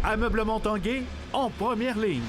Ameublement Tanguay en première ligne.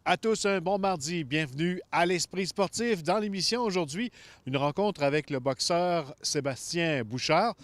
À tous, un bon mardi. Bienvenue à l'Esprit sportif. Dans l'émission aujourd'hui, une rencontre avec le boxeur Sébastien Bouchard,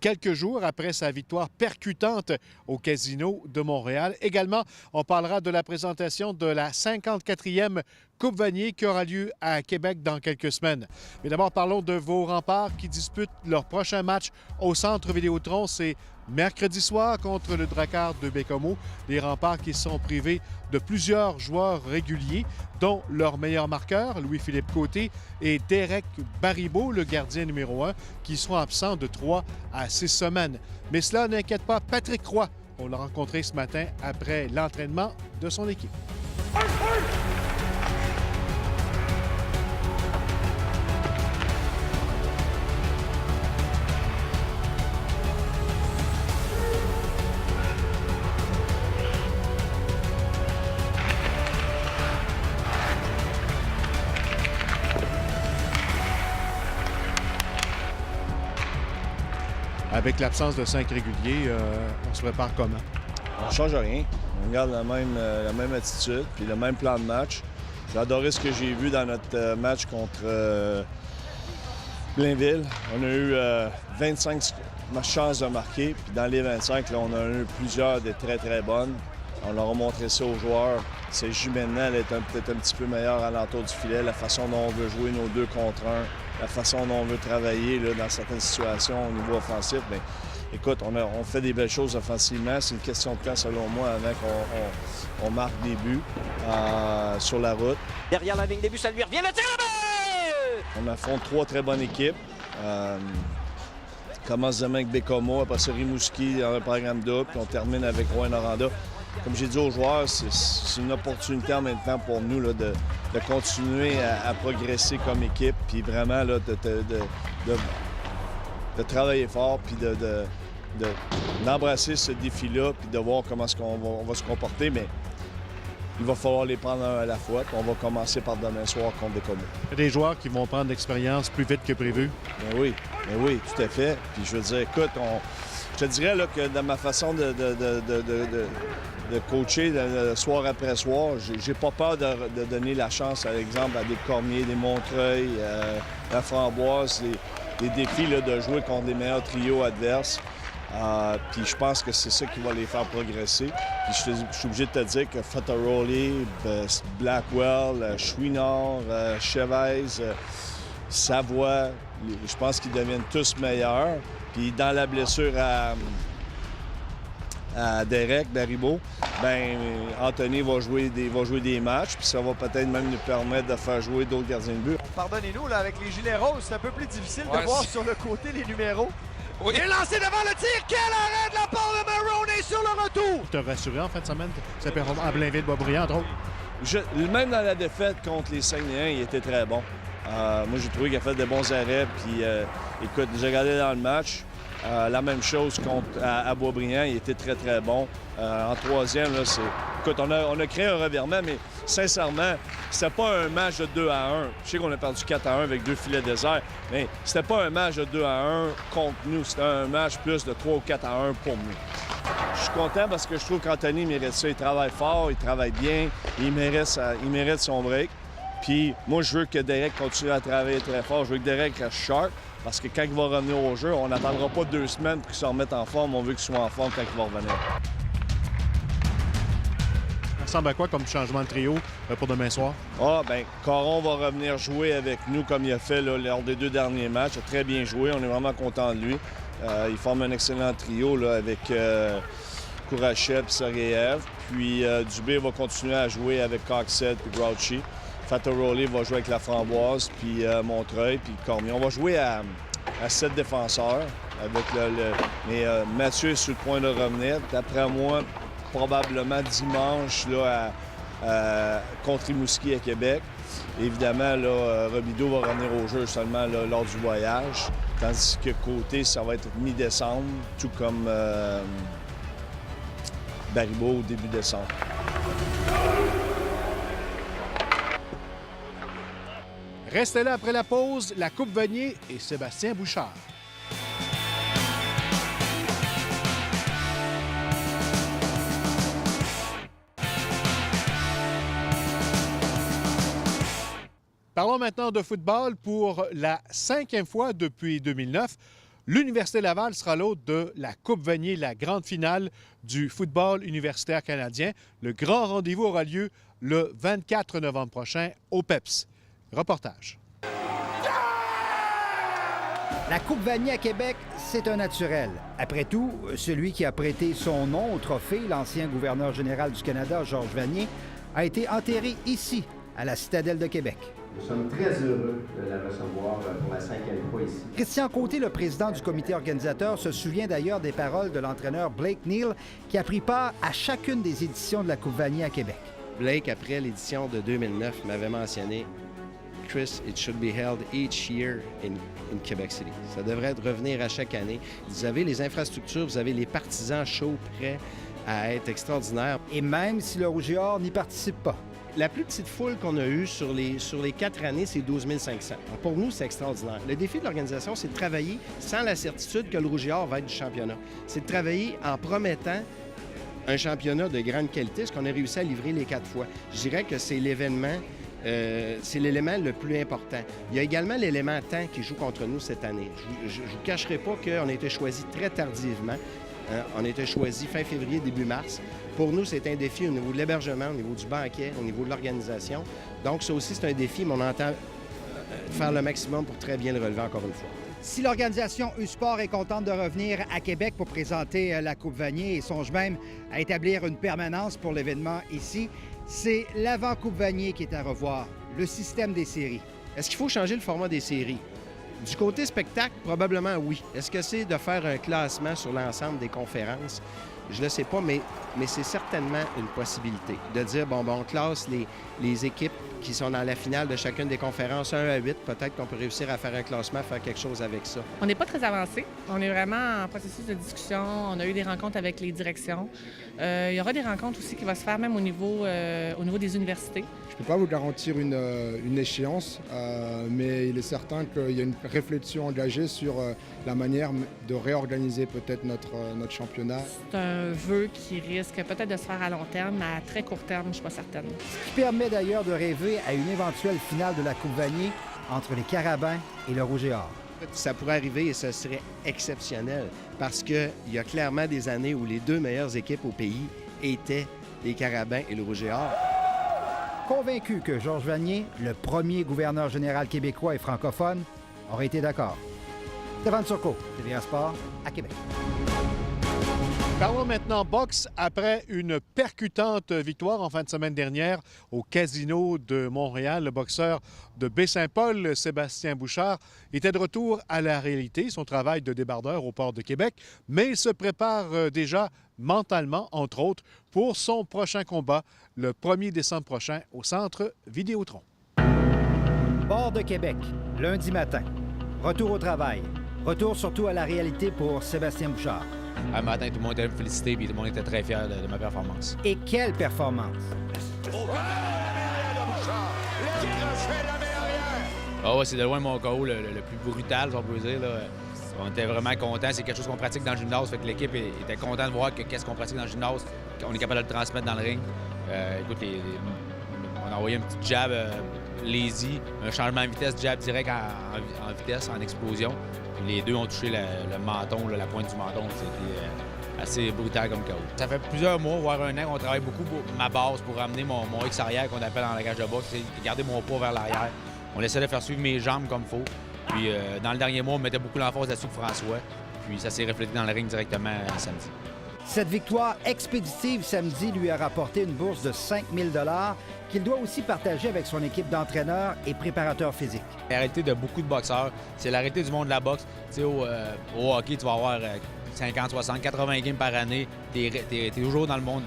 quelques jours après sa victoire percutante au Casino de Montréal. Également, on parlera de la présentation de la 54e Coupe Vanier qui aura lieu à Québec dans quelques semaines. Mais d'abord, parlons de vos remparts qui disputent leur prochain match au Centre Vidéotron. C'est mercredi soir contre le Drakkar de Baie-Comeau. Les remparts qui sont privés de plusieurs joueurs réguliers, dont leur meilleur marqueur, Louis-Philippe Côté, et Derek Baribeau, le gardien numéro 1, qui seront absents de 3 à 6 semaines. Mais cela n'inquiète pas Patrick Roy. On l'a rencontré ce matin après l'entraînement de son équipe. Avec l'absence de 5 réguliers, on se prépare comment? On ne change rien. On garde la même attitude puis le même plan de match. J'ai adoré ce que j'ai vu dans notre match contre Blainville. On a eu 25 chances de marquer. Puis dans les 25, là, on a eu plusieurs de très, très bonnes. On leur a montré ça aux joueurs. C'est juste maintenant, elle est peut-être un petit peu meilleure à l'entour du filet. La façon dont on veut jouer nos 2 contre 1, la façon dont on veut travailler là, dans certaines situations au niveau offensif. Bien, écoute, on fait des belles choses offensivement. C'est une question de temps, selon moi, avant qu'on marque des buts sur la route. Derrière la ligne des buts, ça lui revient, le tir à but! On affronte 3 très bonnes équipes. On commence demain avec Baie-Comeau, après ça Rimouski dans un programme double, puis on termine avec Rouyn-Noranda. Comme j'ai dit aux joueurs, c'est une opportunité en même temps pour nous là, de continuer à progresser comme équipe, puis vraiment là, de travailler fort, puis d'embrasser ce défi-là, puis de voir comment on va se comporter. Mais il va falloir les prendre un à la fois, puis on va commencer par demain soir contre Baie-Comeau. Il y a des joueurs qui vont prendre l'expérience plus vite que prévu. Ben oui, tout à fait. Puis je veux dire, écoute, je te dirais là, que dans ma façon de coacher soir après soir, j'ai pas peur de donner la chance, par exemple, à des Cormier, des Montreuil, la Framboise, les défis là, de jouer contre les meilleurs trios adverses. Puis je pense que c'est ça qui va les faire progresser. Puis je suis obligé de te dire que Fattaroli, Blackwell, Chouinard, Chavez, Savoie, je pense qu'ils deviennent tous meilleurs. Puis dans la blessure à Derek Baribeau, bien, Anthony va jouer des matchs, puis ça va peut-être même nous permettre de faire jouer d'autres gardiens de but. Pardonnez-nous, là, avec les gilets roses, c'est un peu plus difficile de voir sur le côté les numéros. Oui. Il est lancé devant le tir. Quel arrêt de la part de Maroney sur le retour! Tu t'as rassuré en fin de semaine? Ça performe à Blainville-Boisbriand, entre autres. Même dans la défaite contre les Saguenayens, il était très bon. Moi, j'ai trouvé qu'il a fait de bons arrêts. Puis, écoute, j'ai regardé dans le match. La même chose à Boisbriand, il était très, très bon. En troisième, là, écoute, on a créé un revirement, mais sincèrement, c'était pas un match de 2-1. Je sais qu'on a perdu 4-1 avec 2 filets déserts, mais c'était pas un match de 2-1 contre nous. C'était un match plus de 3 ou 4-1 pour nous. Je suis content parce que je trouve qu'Anthony mérite ça. Il travaille fort, il travaille bien, il mérite son break. Puis moi, je veux que Derek continue à travailler très fort. Je veux que Derek reste sharp. Parce que quand il va revenir au jeu, on n'attendra pas 2 semaines pour qu'il se remette en forme. On veut qu'il soit en forme quand il va revenir. Ça ressemble à quoi comme changement de trio pour demain soir? Bien, Caron va revenir jouer avec nous comme il a fait là, lors des 2 derniers matchs. Il a très bien joué. On est vraiment content de lui. Il forme un excellent trio là, avec Kourachev et Sergeyev. Puis Dubé va continuer à jouer avec Coxhead et Grouchy. Fattaroli va jouer avec la Framboise, puis Montreuil, puis Cormier. On va jouer à 7 défenseurs. Mais Mathieu est sur le point de revenir. D'après moi, probablement dimanche là, contre Rimouski à Québec. Évidemment, là, Robideau va revenir au jeu seulement là, lors du voyage, tandis que côté, ça va être mi-décembre, tout comme Baribeau au début décembre. Restez là après la pause, la Coupe Vanier et Sébastien Bouchard. Parlons maintenant de football. Pour la 5e fois depuis 2009, l'Université Laval sera l'hôte de la Coupe Vanier, la grande finale du football universitaire canadien. Le grand rendez-vous aura lieu le 24 novembre prochain au PEPS. Reportage. La Coupe Vanier à Québec, c'est un naturel. Après tout, celui qui a prêté son nom au trophée, l'ancien gouverneur général du Canada, Georges Vanier, a été enterré ici, à la Citadelle de Québec. Nous sommes très heureux de la recevoir pour la 5e fois ici. Christian Côté, le président du comité organisateur, se souvient d'ailleurs des paroles de l'entraîneur Blake Neal, qui a pris part à chacune des éditions de la Coupe Vanier à Québec. Blake, après l'édition de 2009, m'avait mentionné « Chris, it should be held each year in Quebec City ». Ça devrait revenir à chaque année. Vous avez les infrastructures, vous avez les partisans chauds, prêts à être extraordinaires. Et même si le Rouge et Or n'y participe pas. La plus petite foule qu'on a eue sur les 4 années, c'est 12 500. Alors pour nous, c'est extraordinaire. Le défi de l'organisation, c'est de travailler sans la certitude que le Rouge et Or va être du championnat. C'est de travailler en promettant un championnat de grande qualité, ce qu'on a réussi à livrer les 4 fois. Je dirais que c'est l'événement, c'est l'élément le plus important. Il y a également l'élément temps qui joue contre nous cette année. Je ne vous cacherai pas qu'on a été choisi très tardivement. On a été choisi fin février, début mars. Pour nous, c'est un défi au niveau de l'hébergement, au niveau du banquet, au niveau de l'organisation. Donc, ça aussi, c'est un défi, mais on entend faire le maximum pour très bien le relever encore une fois. Si l'organisation U-Sport est contente de revenir à Québec pour présenter la Coupe Vanier et songe même à établir une permanence pour l'événement ici, c'est l'avant-Coupe Vanier qui est à revoir, le système des séries. Est-ce qu'il faut changer le format des séries? Du côté spectacle, probablement oui. Est-ce que c'est de faire un classement sur l'ensemble des conférences? Je ne le sais pas, mais c'est certainement une possibilité. De dire, bon, on classe les équipes qui sont dans la finale de chacune des conférences 1 à 8. Peut-être qu'on peut réussir à faire un classement, faire quelque chose avec ça. On n'est pas très avancé. On est vraiment en processus de discussion. On a eu des rencontres avec les directions. Il y aura des rencontres aussi qui vont se faire même au niveau des universités. Je ne peux pas vous garantir une échéance, mais il est certain qu'il y a une réflexion engagée sur la manière de réorganiser peut-être notre championnat. C'est un vœu qui risque peut-être de se faire à long terme, mais à très court terme, je ne suis pas certaine. Ce qui permet d'ailleurs de rêver à une éventuelle finale de la Coupe Vanier entre les Carabins et le Rouge et Or. Ça pourrait arriver et ce serait exceptionnel parce qu'il y a clairement des années où les 2 meilleures équipes au pays étaient les Carabins et le Rouge et Or. Convaincu que Georges Vanier, le premier gouverneur général québécois et francophone, aurait été d'accord. Stéphane Turcot, TVA Sport, à Québec. Parlons maintenant boxe. Après une percutante victoire en fin de semaine dernière au Casino de Montréal, le boxeur de Baie-Saint-Paul, Sébastien Bouchard, était de retour à la réalité, son travail de débardeur au port de Québec, mais il se prépare déjà mentalement, entre autres, pour son prochain combat le 1er décembre prochain au Centre Vidéotron. Port de Québec, lundi matin. Retour au travail. Retour surtout à la réalité pour Sébastien Bouchard. Un matin, tout le monde était me féliciter et tout le monde était très fier de ma performance. Et quelle performance! Ah ouais, c'est de loin mon KO le plus brutal, si on peut dire. Là. On était vraiment contents. C'est quelque chose qu'on pratique dans le gymnase. Fait que l'équipe était contente de voir qu'est-ce qu'on pratique dans le gymnase, qu'on est capable de le transmettre dans le ring. Écoute, on a envoyé un petit jab lazy, un changement de vitesse, jab direct en vitesse, en explosion. Puis les deux ont touché le menton, la pointe du menton. C'était assez brutal comme KO. Ça fait plusieurs mois, voire un an, qu'on travaille beaucoup pour ma base pour ramener mon X arrière qu'on appelle en langage de boxe, c'est garder mon poids vers l'arrière. On essaie de faire suivre mes jambes comme il faut. Puis dans le dernier mois, on mettait beaucoup l'emphase là-dessus de François. Puis ça s'est reflété dans le ring directement samedi. Cette victoire expéditive samedi lui a rapporté une bourse de 5 000 $ qu'il doit aussi partager avec son équipe d'entraîneurs et préparateurs physiques. La réalité de beaucoup de boxeurs, c'est la réalité du monde de la boxe. Tu sais, au hockey, tu vas avoir 50, 60, 80 games par année. T'es toujours dans le monde.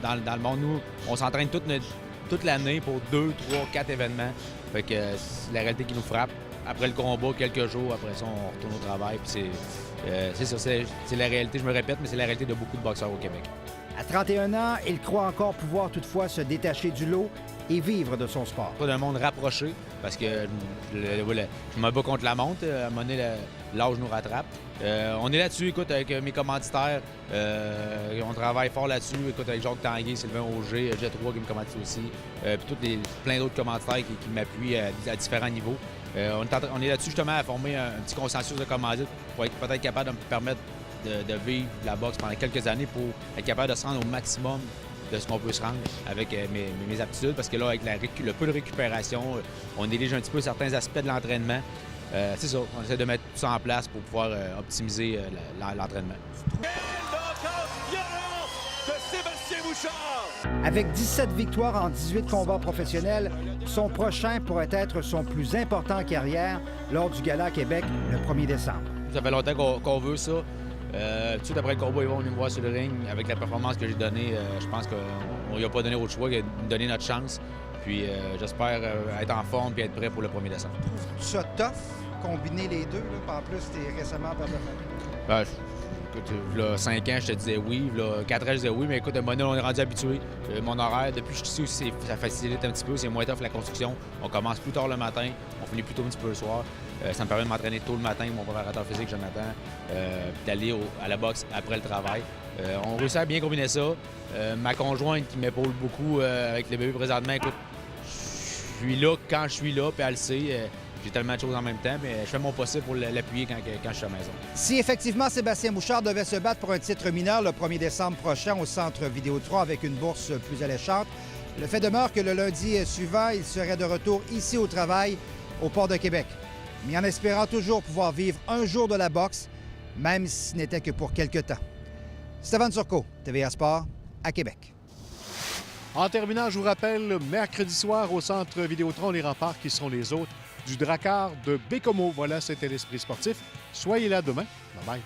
Nous, on s'entraîne toute l'année pour 2, 3, 4 événements. Fait que c'est la réalité qui nous frappe. Après le combat, quelques jours, après ça, on retourne au travail. Puis c'est ça, c'est la réalité, je me répète, mais c'est la réalité de beaucoup de boxeurs au Québec. À 31 ans, il croit encore pouvoir toutefois se détacher du lot et vivre de son sport. Pas d'un monde rapproché, parce que je me bats contre la montre. À un moment donné, l'âge nous rattrape. On est là-dessus, écoute, avec mes commanditaires. On travaille fort là-dessus. Écoute, avec Jacques Tanguay, Sylvain Auger, Jet3 qui me commandite aussi. Puis plein d'autres commanditaires qui m'appuient à différents niveaux. On est là-dessus justement à former un petit consensus de commandite pour être peut-être capable de me permettre de vivre la boxe pendant quelques années pour être capable de se rendre au maximum de ce qu'on peut se rendre avec mes aptitudes. Parce que là, avec le peu de récupération, on néglige un petit peu certains aspects de l'entraînement. C'est ça, on essaie de mettre tout ça en place pour pouvoir optimiser l'entraînement. Avec 17 victoires en 18 combats professionnels, son prochain pourrait être son plus important en carrière lors du Gala à Québec le 1er décembre. Ça fait longtemps qu'on veut ça. Tout de suite après le combat, ils vont venir me voir sur le ring. Avec la performance que j'ai donnée, je pense qu'on lui a pas donné autre choix que de nous donner notre chance. Puis j'espère être en forme et être prêt pour le 1er décembre. Trouves-tu ça tough, combiner les deux? Là? En plus, tu es récemment père de famille. Écoute, là, 5 ans, je te disais oui. Là, 4 ans, je disais oui. Mais écoute, on est rendu habitué. Mon horaire, depuis que je suis ici aussi, ça facilite un petit peu. C'est moins tough la construction. On commence plus tard le matin. On finit plus tôt un petit peu le soir. Ça me permet de m'entraîner tôt le matin, mon préparateur physique, Jonathan, puis d'aller à la boxe après le travail. On réussit à bien combiner ça. Ma conjointe qui m'épaule beaucoup avec le bébé présentement, écoute, je suis là quand je suis là, puis elle le sait. J'ai tellement de choses en même temps, mais je fais mon possible pour l'appuyer quand je suis à la maison. Si effectivement Sébastien Bouchard devait se battre pour un titre mineur le 1er décembre prochain au Centre Vidéotron avec une bourse plus alléchante, le fait demeure que le lundi suivant, il serait de retour ici au travail, au Port de Québec. Mais en espérant toujours pouvoir vivre un jour de la boxe, même si ce n'était que pour quelque temps. Stéphane Turcot, TVA Sport, à Québec. En terminant, je vous rappelle, mercredi soir au Centre Vidéotron, les remparts qui seront les hôtes du Drakkar de Bécomo. Voilà, c'était l'Esprit sportif. Soyez là demain. Bye bye.